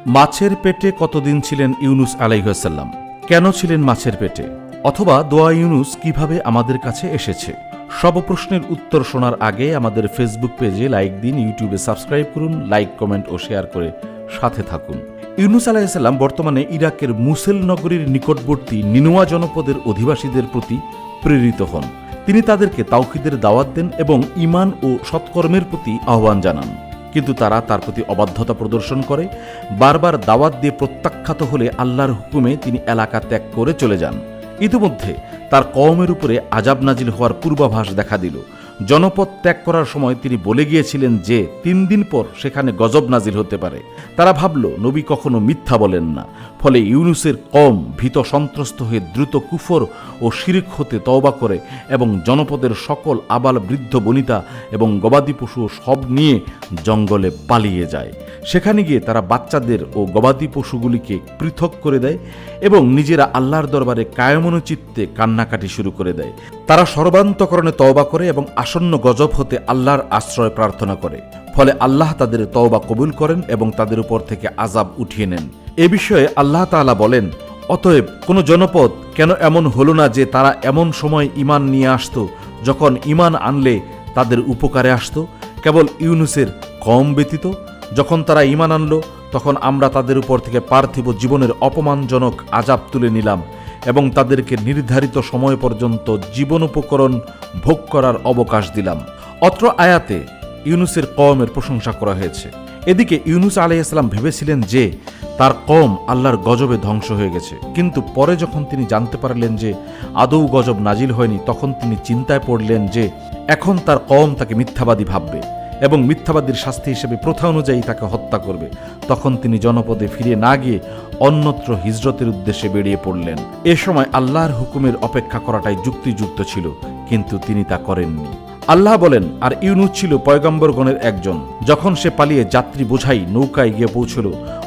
মাছের পেটে কতদিন ছিলেন ইউনুস আলাইহিসসালাম? কেন ছিলেন মাছের পেটে? অথবা দোয়া ইউনুস কিভাবে আমাদের কাছে এসেছে? সব প্রশ্নের উত্তর শোনার আগে আমাদের ফেসবুক পেজে লাইক দিন, ইউটিউবে সাবস্ক্রাইব করুন, লাইক, কমেন্ট ও শেয়ার করে সাথে থাকুন। ইউনুস আলাইহিসসালাম বর্তমানে ইরাকের মুসেল নগরীর নিকটবর্তী নিনুয়া জনপদের অধিবাসীদের প্রতি প্রেরিত হন। তিনি তাদেরকে তাওহীদের দাওয়াত দেন এবং ঈমান ও সৎকর্মের প্রতি আহ্বান জানান। কিন্তু তারা তার প্রতি অবাধ্যতা প্রদর্শন করে। বারবার দাওয়াত দিয়ে প্রত্যাখ্যাত হলে আল্লাহর হুকুমে তিনি এলাকা ত্যাগ করে চলে যান। ইতিমধ্যে তার কওমের উপরে আযাব নাজিল হওয়ার পূর্বাভাস দেখা দিল। জনপদ ত্যাগ করার সময় তিনি বলে গিয়েছিলেন যে 3 দিন পর সেখানে গজব নাজিল হতে পারে। তারা ভাবল নবী কখনো মিথ্যা বলেন না। ফলে ইউনুসের কওম ভীত সন্ত্রস্ত হয়ে দ্রুত কুফর ও শিরক হতে তওবা করে এবং জনপদের সকল আবাল বৃদ্ধ বনিতা এবং গবাদি পশু সব নিয়ে জঙ্গলে পালিয়ে যায়। সেখানে গিয়ে তারা বাচ্চাদের ও গবাদি পশুগুলিকে পৃথক করে দেয় এবং নিজেরা আল্লাহর দরবারে কায়মনোচিত্তে কান্নাকাটি শুরু করে দেয়। তারা সর্বান্তকরণে তওবা করে এবং আসন্ন গজব হতে আল্লাহর আশ্রয় প্রার্থনা করে। ফলে আল্লাহ তাদের তওবা কবুল করেন এবং তাদের উপর থেকে আযাব উঠিয়ে নেন। এ বিষয়ে আল্লাহ তাআলা বলেন, অতএব কোন জনপদ কেন এমন হলো না যে তারা এমন সময় ঈমান নিয়ে আসতো যখন ঈমান আনলে তাদের উপকারে আসতো? কেবল ইউনুসের কওম ব্যতীত। যখন তারা ঈমান আনলো তখন আমরা তাদের উপর থেকে পার্থিব জীবনের অপমানজনক আযাব তুলে নিলাম এবং তাদেরকে নির্ধারিত সময় পর্যন্ত জীবনোপকরণ ভোগ করার অবকাশ দিলাম। অত্র আয়াতে ইউনুসের কওমের প্রশংসা করা হয়েছে। এদিকে ইউনুস আলাইহিসসালাম ভেবেছিলেন যে তার কওম আল্লাহর গজবে ধ্বংস হয়ে গেছে, কিন্তু পরে যখন তিনি জানতে পারলেন যে আদৌ গজব নাজিল হয়নি, তখন তিনি চিন্তায় পড়লেন যে এখন তার কওম তাকে মিথ্যাবাদী ভাববে এবং মিথ্যাবাদীর শাস্তি হিসেবে প্রথা অনুযায়ী তাকে হত্যা করবে। তখন তিনি জনপদে ফিরে না গিয়ে অন্যত্র হিজরতের উদ্দেশ্যে বেরিয়ে পড়লেন। এ সময় আল্লাহর হুকুমের অপেক্ষা করাটাই যুক্তিযুক্ত ছিল, কিন্তু তিনি তা করেননি। আল্লাহ বলেন, আর ইউনুস ছিল পয়গম্বরগণের একজন। যখন সে পালিয়ে যাত্রী বোঝাই নৌকায় গিয়ে পৌঁছল,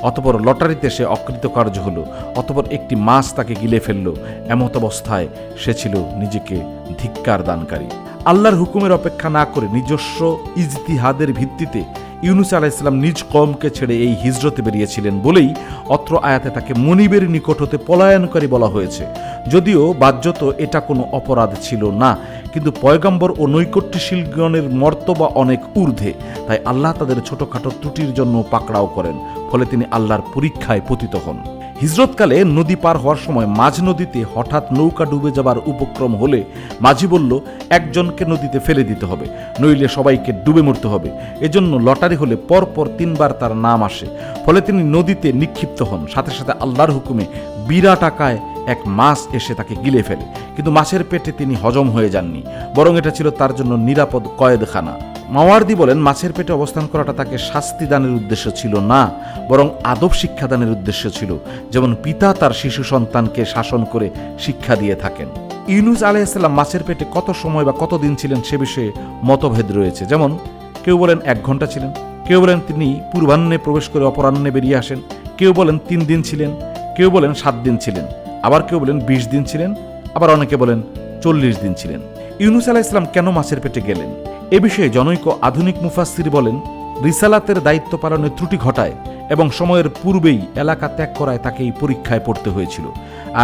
অতঃপর লটারিতে সে অকৃতকার্য হল, অতঃপর একটি মাছ তাকে গিলে ফেলল। এমত অবস্থায় সে ছিল নিজেকে ধিক্কার দানকারী। আল্লাহর হুকুমের অপেক্ষা না করে নিজস্ব ইজতিহাদের ভিত্তিতে ইউনুস আলাইহিসসালাম নিজ কওমকে ছেড়ে এই হিজরতে বেরিয়েছিলেন বলেই অত্র আয়াতে তাকে মনিবের নিকট হতে পলায়নকারী বলা হয়েছে। যদিও বাহ্যত এটা কোনো অপরাধ ছিল না, কিন্তু পয়গম্বর ও নৈকট্যশীলগণের মর্তবা অনেক ঊর্ধ্বে, তাই আল্লাহ তাদের ছোটখাটো ত্রুটির জন্য পাকড়াও করেন। ফলে তিনি আল্লাহর পরীক্ষায় পতিত হন। হিজরতকালে নদী পার হওয়ার সময় মাঝ নদীতে হঠাৎ নৌকা ডুবে যাবার উপক্রম হলে মাঝি বলল, একজনকে নদীতে ফেলে দিতে হবে, নইলে সবাইকে ডুবে মরতে হবে। এজন্য লটারি হলে পরপর 3 বার তার নাম আসে। ফলে তিনি নদীতে নিক্ষিপ্ত হন। সাথে সাথে আল্লাহর হুকুমে বিরাট আকায় এক মাছ এসে তাকে গিলে ফেলে, কিন্তু মাছের পেটে তিনি হজম হয়ে যাননি, বরং এটা ছিল তার জন্য নিরাপদ কয়েদখানা। মাওয়ার্দি বলেন, মাছের পেটে অবস্থান করাটা তাকে শাস্তি দানের উদ্দেশ্য ছিল না, বরং আদব শিক্ষাদানের উদ্দেশ্য ছিল, যেমন পিতা তার শিশু সন্তানকে শাসন করে শিক্ষা দিয়ে থাকেন। ইউনুস আলাইহিসসালাম মাছের পেটে কত সময় বা কতদিন ছিলেন সে বিষয়ে মতভেদ রয়েছে। যেমন কেউ বলেন 1 ঘন্টা ছিলেন, কেউ বলেন তিনি পূর্বাহ্নে প্রবেশ করে অপরাহ্নে বেরিয়ে আসেন, কেউ বলেন 3 দিন ছিলেন, কেউ বলেন 7 দিন ছিলেন, আবার কেউ বলেন 20 দিন ছিলেন, আবার অনেকে বলেন 40 দিন ছিলেন। ইউনুস আলাইহিসসালাম কেন মাছের পেটে গেলেন? এ বিষয়ে জনৈক আধুনিক মুফাসসির বলেন, রিসালাতের দায়িত্ব পালনে ত্রুটি ঘটায় এবং সময়ের পূর্বেই এলাকা ত্যাগ করায় তাকে এই পরীক্ষায় পড়তে হয়েছিল।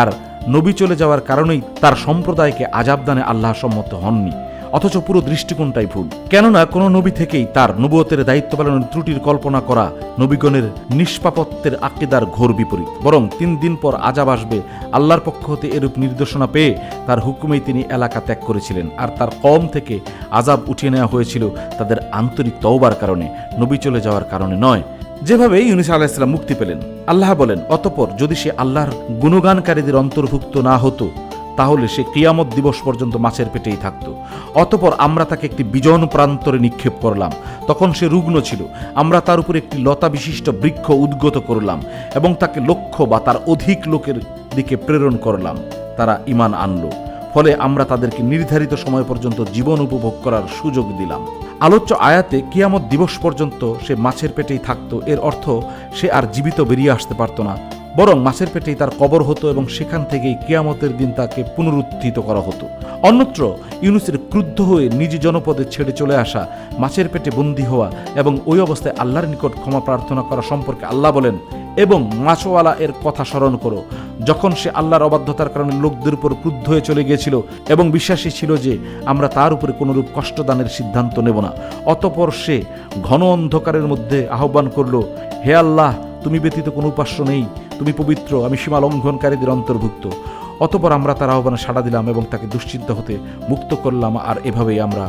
আর নবী চলে যাওয়ার কারণেই তার সম্প্রদায়কে আযাব দানে আল্লাহ সম্মত হননি। অথচ পুরো দৃষ্টিকোণটাই ভুল। কেননা কোনো নবী থেকেই তার নবুয়তের দায়িত্ব পালনের ত্রুটির কল্পনা করা নবীগণের নিষ্পাপত্বের আকীদার ঘোর বিপরীত। বরং 3 দিন পর আযাব আসবে, আল্লাহর পক্ষ হতে এরূপ নির্দেশনা পেয়ে তার হুকুমেই তিনি এলাকা ত্যাগ করেছিলেন। আর তার কওম থেকে আযাব উঠিয়ে নেওয়া হয়েছিল তাদের আন্তরিক তওবার কারণে, নবী চলে যাওয়ার কারণে নয়। যেভাবে ইউনুস আলাইহিসসালাম মুক্তি পেলেন। আল্লাহ বলেন, অতঃপর যদি সে আল্লাহর গুণগানকারীদের অন্তর্ভুক্ত না হতো তাহলে সে কিয়ামত দিবস পর্যন্ত মাছের পেটেই থাকত। অতঃপর আমরা তাকে একটি বিজন প্রান্তরে নিক্ষেপ করলাম। তখন সে রুগ্ন ছিল। আমরা তার উপর একটি লতা বিশিষ্ট বৃক্ষ উদ্গত করলাম এবং তাকে লক্ষ্য বা তার অধিক লোকের দিকে প্রেরণ করলাম। তারা ঈমান আনল। ফলে আমরা তাদেরকে নির্ধারিত সময় পর্যন্ত জীবন উপভোগ করার সুযোগ দিলাম। আলোচ্য আয়াতে কিয়ামত দিবস পর্যন্ত সে মাছের পেটেই থাকত, এর অর্থ সে আর জীবিত বেরিয়ে আসতে পারত না, বরং মাছের পেটেই তার কবর হতো এবং সেখান থেকেই কিয়ামতের দিন তাকে পুনরুত্থিত করা হতো। অন্যত্র ইউনুসের ক্রুদ্ধ হয়ে নিজ জনপদে ছেড়ে চলে আসা, মাছের পেটে বন্দী হওয়া এবং ওই অবস্থায় আল্লাহর নিকট ক্ষমা প্রার্থনা করা সম্পর্কে আল্লাহ বলেন, এবং মাছওয়ালা এর কথা স্মরণ করো, যখন সে আল্লাহর অবাধ্যতার কারণে লোকদের উপর ক্রুদ্ধ হয়ে চলে গিয়েছিল এবং বিশ্বাসী ছিল যে আমরা তার উপরে কোনরূপ কষ্টদানের সিদ্ধান্ত নেব না। অতঃপর সে ঘন অন্ধকারের মধ্যে আহ্বান করল, হে আল্লাহ, তুমি ব্যতীত কোনো উপাস্য নেই, তুমি পবিত্র, আমি সীমা লঙ্ঘনকারীদের অন্তর্ভুক্ত। অতঃপর আমরা তার আহ্বানে সাড়া দিলাম এবং তাকে দুশ্চিন্তা হতে মুক্ত করলাম, আর এভাবেই আমরা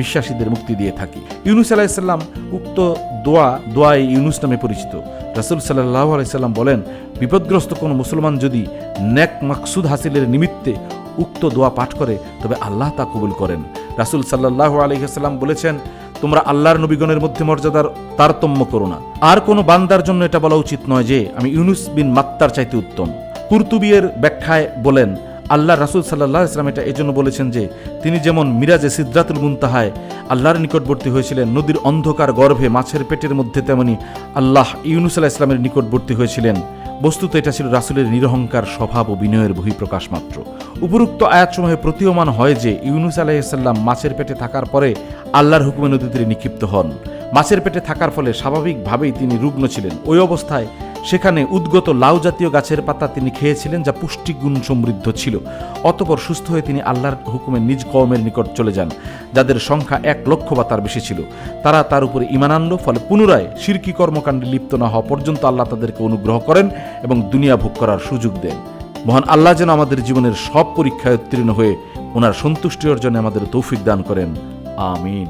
বিশ্বাসীদের মুক্তি দিয়ে থাকি। ইউনুস আলাইহিসসালাম উক্ত দোয়াই ইউনুস নামে পরিচিত। রাসূল সাল্লাল্লাহু আলাইহি সাল্লাম বলেন, বিপদগ্রস্ত কোনো মুসলমান যদি নেক মাকসুদ হাসিলের নিমিত্তে উক্ত দোয়া পাঠ করে তবে আল্লাহ তা কবুল করেন। রাসূল সাল্লাল্লাহু আলাইহি সাল্লাম বলেছেন, তোমরা আল্লাহর নবীগণের মধ্যে মর্যাদার তারতম্য করো না। আর কোনো বান্দার জন্য এটা বলা উচিত নয় যে আমি ইউনুস বিন মাত্তার চাইতে উত্তম। কুরতুবীর ব্যাখ্যায় বলেন, আল্লাহ রাসূল সাল্লাল্লাহু আলাইহি সাল্লাম এটা এজন্য বলেছেন যে তিনি যেমন মিরাজে সিদরাতুল মুনতাহায় আল্লাহর নিকটবর্তী হয়েছিলেন নদীর অন্ধকার গর্ভে মাছের পেটের মধ্যে, তেমনি আল্লাহ ইউনুস আলাইহিস সালামের নিকটবর্তী হয়েছিলেন। বস্তুত এটা ছিল রাসূলের নিরহংকার স্বভাব ও বিনয়ের বহিঃপ্রকাশ মাত্র। উপরোক্ত আয়াতসমূহে প্রতীয়মান হয় যে ইউনুস আলাইহিস সালাম মাছের পেটে থাকার পরে আল্লাহর হুকুমে নদীতে নিক্ষিপ্ত হন। মাছের পেটে থাকার ফলে স্বাভাবিকভাবেই তিনি রুগ্ন ছিলেন। ওই অবস্থায় সেখানে উদ্গত লাউ জাতীয় গাছের পাতা তিনি খেয়েছিলেন, যা পুষ্টিগুণ সমৃদ্ধ ছিল। অতঃপর সুস্থ হয়ে তিনি আল্লাহর হুকুমে নিজ কওমের নিকট চলে যান, যাদের সংখ্যা 1,00,000 বা তার বেশি ছিল। তারা তার উপরে ঈমান আনল, ফলে পুনরায় শিরকি কর্মকাণ্ডে লিপ্ত না হওয়া পর্যন্ত আল্লাহ তাদেরকে অনুগ্রহ করেন এবং দুনিয়া ভোগ করার সুযোগ দেন। মহান আল্লাহ যেন আমাদের জীবনের সব পরীক্ষায় উত্তীর্ণ হয়ে ওনার সন্তুষ্টি অর্জনে আমাদের তৌফিক দান করেন। আমিন।